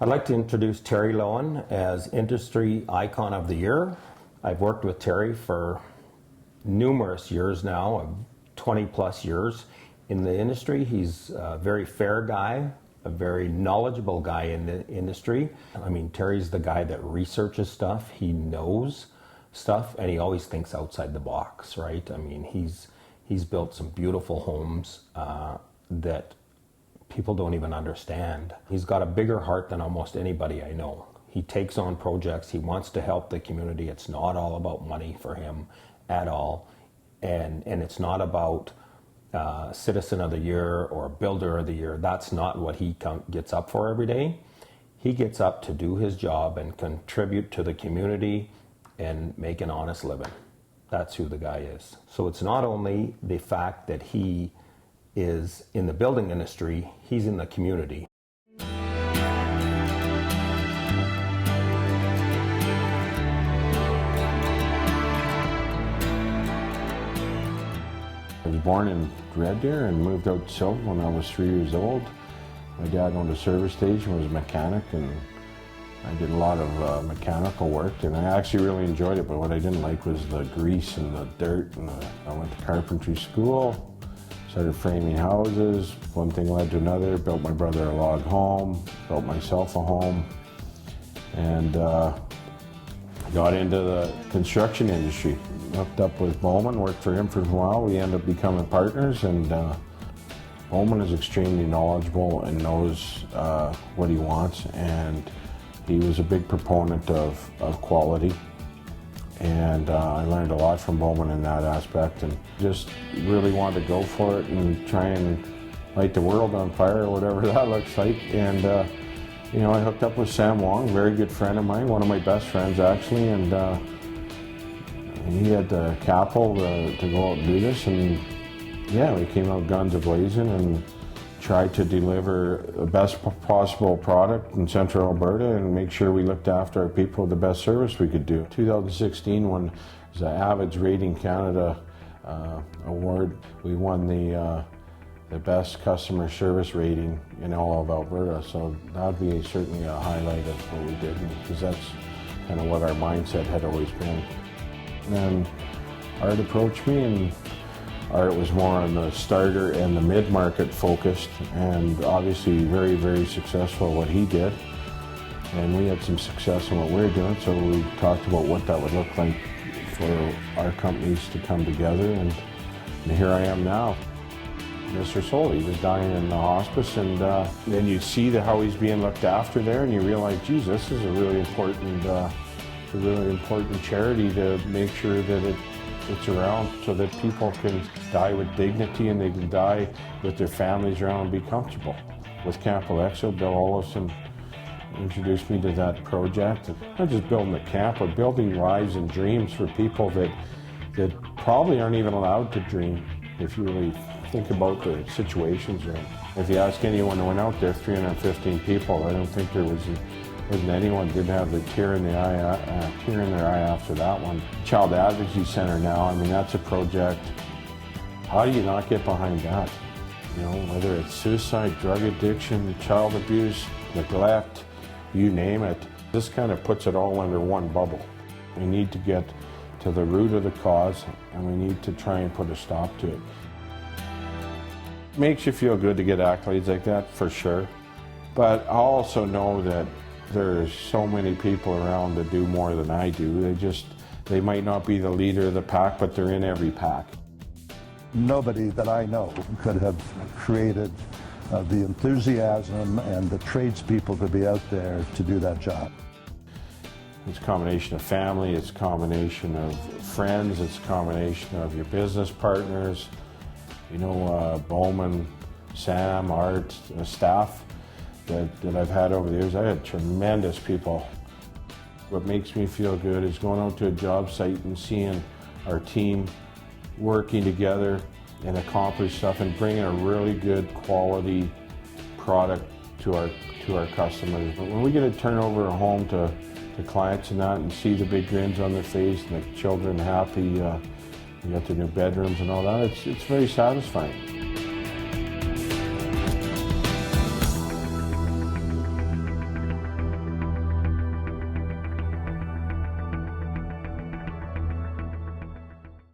I'd like to introduce Terry Loewen as Industry Icon of the Year. I've worked with Terry for numerous years now, 20 plus years in the industry. He's a very fair guy, a very knowledgeable guy in the industry. I mean, Terry's the guy that researches stuff, he knows stuff, and he always thinks outside the box, right? I mean, he's built some beautiful homes that people don't even understand. He's got a bigger heart than almost anybody I know. He takes on projects, he wants to help the community. It's not all about money for him at all. And it's not about Citizen of the Year or Builder of the Year. That's not what he gets up for every day. He gets up to do his job and contribute to the community and make an honest living. That's who the guy is. So it's not only the fact that he is in the building industry, he's in the community. I was born in Red Deer and moved out to Silver when I was 3 years old. My dad owned a service station, was a mechanic, and I did a lot of mechanical work, and I actually really enjoyed it, but what I didn't like was the grease and the dirt. And I went to carpentry school, started framing houses. One thing led to another, built my brother a log home, built myself a home, and got into the construction industry. Hooked up with Bowman, worked for him for a while. We ended up becoming partners, and Bowman is extremely knowledgeable and knows what he wants, and he was a big proponent of quality. And I learned a lot from Bowman in that aspect, and just really wanted to go for it and try and light the world on fire, or whatever that looks like. And you know, I hooked up with Sam Wong, a very good friend of mine, one of my best friends actually, and he had the capital to go out and do this, and yeah, we came out guns a-blazing and tried to deliver the best possible product in Central Alberta and make sure we looked after our people with the best service we could do. 2016, when the Abbey's Rating Canada award, we won the best customer service rating in all of Alberta, so that would be certainly a highlight of what we did, because that's kind of what our mindset had always been. And then Art approached me, and Art was more on the starter and the mid-market focused, and obviously very, very successful at what he did. And we had some success in what we were doing, so we talked about what that would look like for our companies to come together, and here I am now. Mr. Soley was dying in the hospice, and then you see how he's being looked after there, and you realize, geez, this is a really important charity to make sure that it's around so that people can die with dignity and they can die with their families around and be comfortable. With Camp Alexo, Bill Olafson introduced me to that project. Not just building a camp, but building lives and dreams for people that probably aren't even allowed to dream, if you really think about the situations they're in. If you ask anyone who went out there, 315 people, I don't think there wasn't anyone didn't have the tear in their eye after that one. Child Advocacy Center now, I mean, that's a project. How do you not get behind that? You know, whether it's suicide, drug addiction, child abuse, neglect, you name it. This kind of puts it all under one bubble. We need to get to the root of the cause, and we need to try and put a stop to it. It makes you feel good to get accolades like that, for sure. But I also know that there's so many people around that do more than I do. They might not be the leader of the pack, but they're in every pack. Nobody that I know could have created the enthusiasm and the tradespeople to be out there to do that job. It's a combination of family, it's a combination of friends, it's a combination of your business partners, you know, Bowman, Sam, Art, staff that I've had over the years. I had tremendous people. What makes me feel good is going out to a job site and seeing our team working together and accomplish stuff and bringing a really good quality product to our customers. But when we get to turn over a home to clients and that, and see the big grins on their face and the children happy, we got their new bedrooms and all that, it's very satisfying.